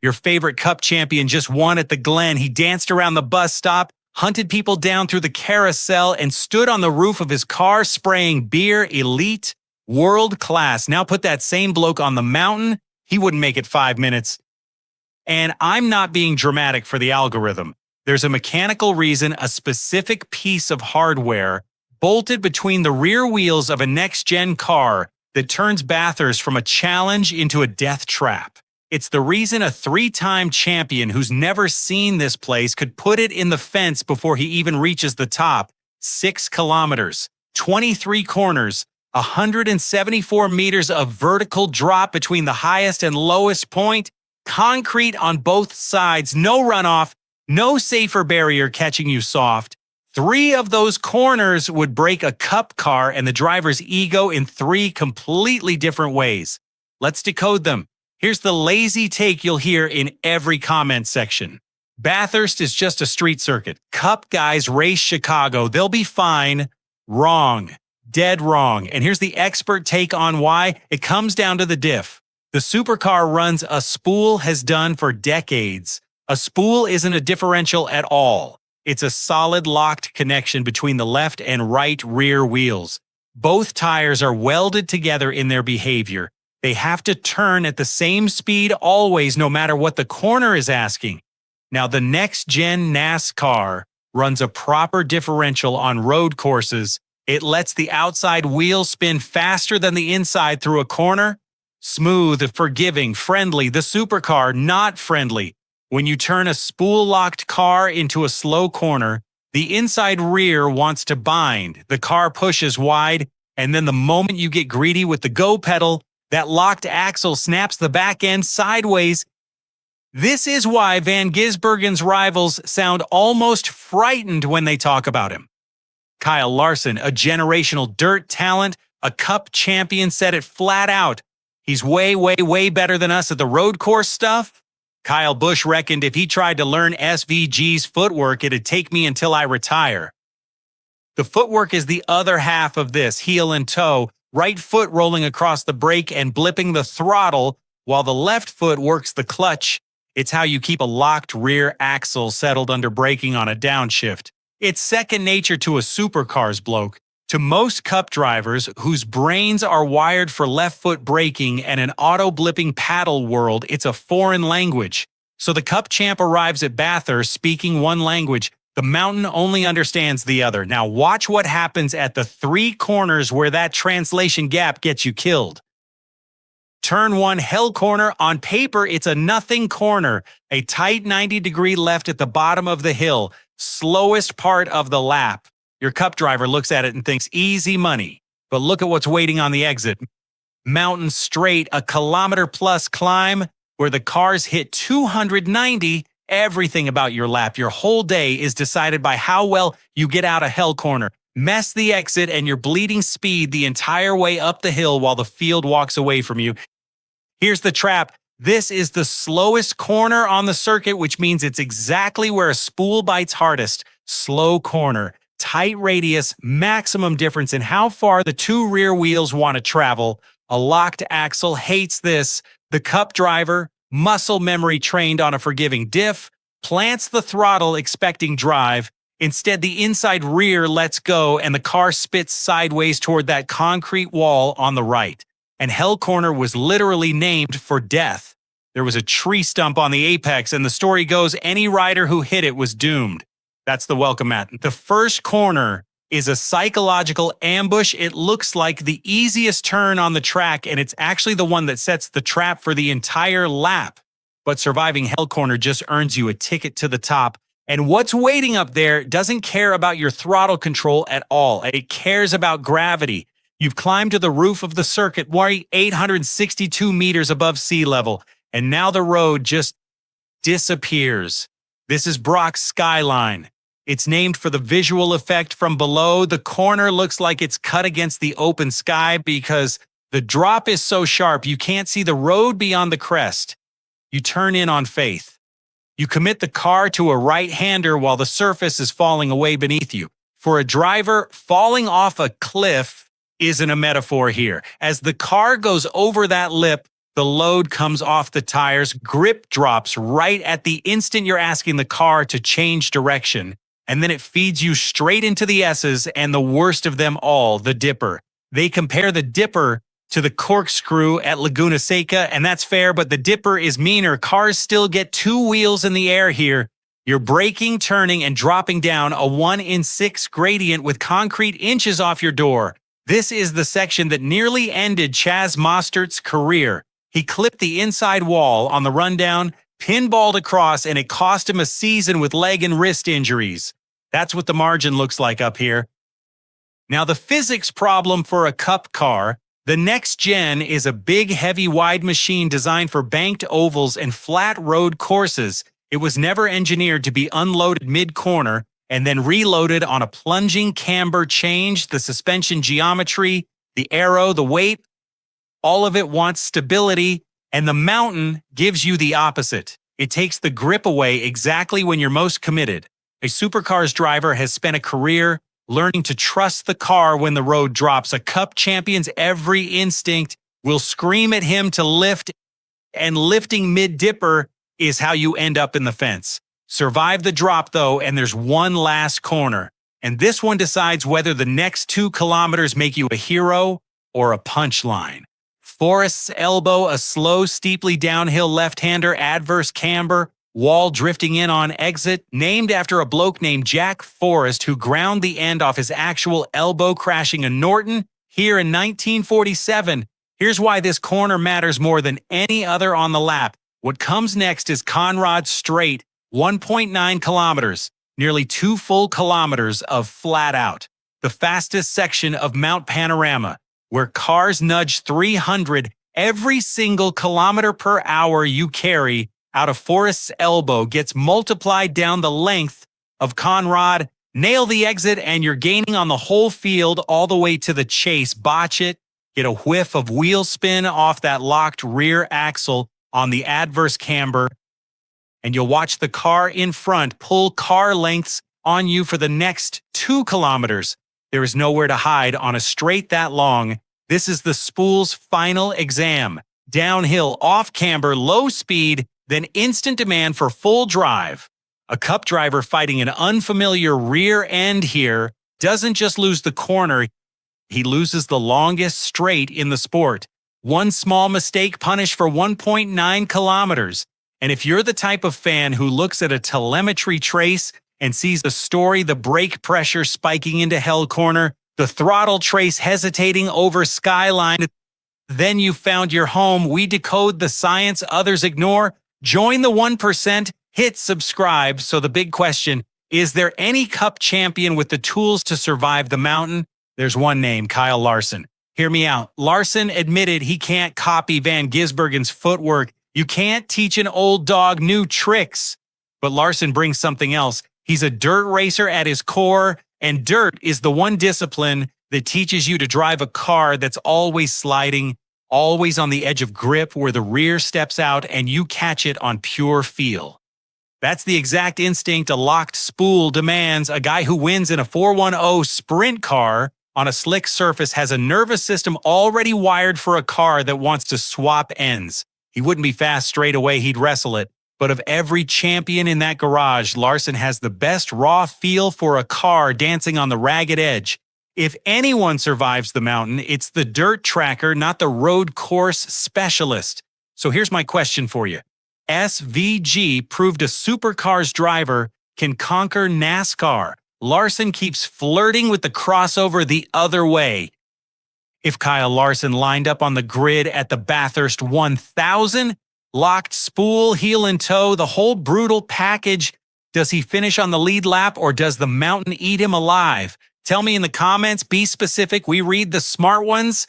Your favorite Cup champion just won at the Glen. He danced around the bus stop, hunted people down through the carousel, and stood on the roof of his car spraying beer. Elite, world class. Now put that same bloke on the mountain. He wouldn't make it 5 minutes. And I'm not being dramatic for the algorithm. There's a mechanical reason a specific piece of hardware bolted between the rear wheels of a next-gen car that turns Bathurst from a challenge into a death trap. It's the reason a 3-time champion who's never seen this place could put it in the fence before he even reaches the top. 6 kilometers, 23 corners, 174 meters of vertical drop between the highest and lowest point, concrete on both sides, no runoff, no safer barrier catching you soft. 3 of those corners would break a Cup car and the driver's ego in 3 completely different ways. Let's decode them. Here's the lazy take you'll hear in every comment section. Bathurst is just a street circuit. Cup guys race Chicago. They'll be fine. Wrong. Dead wrong. And here's the expert take on why. It comes down to the diff. The supercar runs a spool has done for decades. A spool isn't a differential at all. It's a solid locked connection between the left and right rear wheels. Both tires are welded together in their behavior. They have to turn at the same speed always, no matter what the corner is asking. Now, the next-gen NASCAR runs a proper differential on road courses. It lets the outside wheel spin faster than the inside through a corner. Smooth, forgiving, friendly. The supercar, not friendly. When you turn a spool-locked car into a slow corner, the inside rear wants to bind. The car pushes wide, and then the moment you get greedy with the go pedal, that locked axle snaps the back end sideways. This is why Van Gisbergen's rivals sound almost frightened when they talk about him. Kyle Larson, a generational dirt talent, a Cup champion, said it flat out. He's way, way, way better than us at the road course stuff. Kyle Busch reckoned if he tried to learn SVG's footwork, it'd take me until I retire. The footwork is the other half of this, heel and toe, right foot rolling across the brake and blipping the throttle, while the left foot works the clutch. It's how you keep a locked rear axle settled under braking on a downshift. It's second nature to a supercars bloke. To most Cup drivers whose brains are wired for left foot braking and an auto-blipping paddle world, it's a foreign language. So the Cup champ arrives at Bathurst speaking one language. The mountain only understands the other. Now watch what happens at the 3 corners where that translation gap gets you killed. Turn 1 hell corner. On paper, it's a nothing corner. A tight 90-degree left at the bottom of the hill. Slowest part of the lap. Your Cup driver looks at it and thinks, easy money. But look at what's waiting on the exit. Mountain straight, a kilometer-plus climb where the cars hit 290. Everything about your lap, your whole day, is decided by how well you get out a hell corner. Mess the exit and you're bleeding speed the entire way up the hill while the field walks away from you. Here's the trap. This is the slowest corner on the circuit, which means it's exactly where a spool bites hardest. Slow corner, tight radius, maximum difference in how far the 2 rear wheels want to travel. A locked axle hates this. The Cup driver, muscle memory trained on a forgiving diff, plants the throttle expecting drive. Instead, the inside rear lets go and the car spits sideways toward that concrete wall on the right. And Hell Corner was literally named for death. There was a tree stump on the apex, and the story goes any rider who hit it was doomed. That's the welcome mat. The first corner is a psychological ambush. It looks like the easiest turn on the track, and it's actually the one that sets the trap for the entire lap. But surviving Hell Corner just earns you a ticket to the top. And what's waiting up there doesn't care about your throttle control at all. It cares about gravity. You've climbed to the roof of the circuit, 862 meters above sea level, and now the road just disappears. This is Brock's skyline. It's named for the visual effect from below. The corner looks like it's cut against the open sky because the drop is so sharp you can't see the road beyond the crest. You turn in on faith. You commit the car to a right-hander while the surface is falling away beneath you. For a driver, falling off a cliff isn't a metaphor here. As the car goes over that lip, The load comes off the tires, grip drops right at the instant you're asking the car to change direction, and then it feeds you straight into the S's and the worst of them all, the dipper. They compare the dipper to the corkscrew at Laguna Seca, and that's fair, but the dipper is meaner. Cars still get two wheels in the air here. You're braking, turning, and dropping down a 1 in 6 gradient with concrete inches off your door. This is the section that nearly ended Chaz Mostert's career. He clipped the inside wall on the rundown, pinballed across, and it cost him a season with leg and wrist injuries. That's what the margin looks like up here. Now, the physics problem for a Cup car, the next gen is a big, heavy, wide machine designed for banked ovals and flat road courses. It was never engineered to be unloaded mid-corner and then reloaded on a plunging camber change. The suspension geometry, the aero, the weight, all of it wants stability, and the Mountain gives you the opposite. It takes the grip away exactly when you're most committed. A supercars driver has spent a career learning to trust the car when the road drops. A Cup champion's every instinct will scream at him to lift, and lifting mid-dipper is how you end up in the fence. Survive the drop, though, and there's one last corner. And this one decides whether the next 2 kilometers make you a hero or a punchline. Forrest's Elbow, a slow, steeply downhill left-hander, adverse camber, wall drifting in on exit, named after a bloke named Jack Forrest who ground the end off his actual elbow crashing a Norton here in 1947. Here's why this corner matters more than any other on the lap. What comes next is Conrad Straight, 1.9 kilometers, nearly 2 full kilometers of flat out. The fastest section of Mount Panorama, where cars nudge 300 every single kilometer per hour you carry out of Forrest's Elbow gets multiplied down the length of Conrad. Nail the exit and you're gaining on the whole field all the way to the chase. Botch it, get a whiff of wheel spin off that locked rear axle on the adverse camber, and you'll watch the car in front pull car lengths on you for the next 2 kilometers. There is nowhere to hide on a straight that long. This is the spool's final exam. Downhill, off camber, low speed, then instant demand for full drive. A Cup driver fighting an unfamiliar rear end here doesn't just lose the corner, he loses the longest straight in the sport. One small mistake punished for 1.9 kilometers. And if you're the type of fan who looks at a telemetry trace and sees the story, the brake pressure spiking into hell corner, the throttle trace hesitating over skyline, then you found your home. We decode the science others ignore. Join the 1%, hit subscribe. So the big question, is there any Cup champion with the tools to survive the Mountain? There's one name, Kyle Larson. Hear me out. Larson admitted he can't copy Van Gisbergen's footwork. You can't teach an old dog new tricks. But Larson brings something else. He's a dirt racer at his core, and dirt is the one discipline that teaches you to drive a car that's always sliding, always on the edge of grip where the rear steps out and you catch it on pure feel. That's the exact instinct a locked spool demands. A guy who wins in a 410 sprint car on a slick surface has a nervous system already wired for a car that wants to swap ends. He wouldn't be fast straight away, he'd wrestle it. But of every champion in that garage, Larson has the best raw feel for a car dancing on the ragged edge. If anyone survives the Mountain, it's the dirt tracker, not the road course specialist. So here's my question for you. SVG proved a supercars driver can conquer NASCAR. Larson keeps flirting with the crossover the other way. If Kyle Larson lined up on the grid at the Bathurst 1000, locked spool, heel and toe, the whole brutal package, does he finish on the lead lap or does the Mountain eat him alive? Tell me in the comments, be specific. We read the smart ones.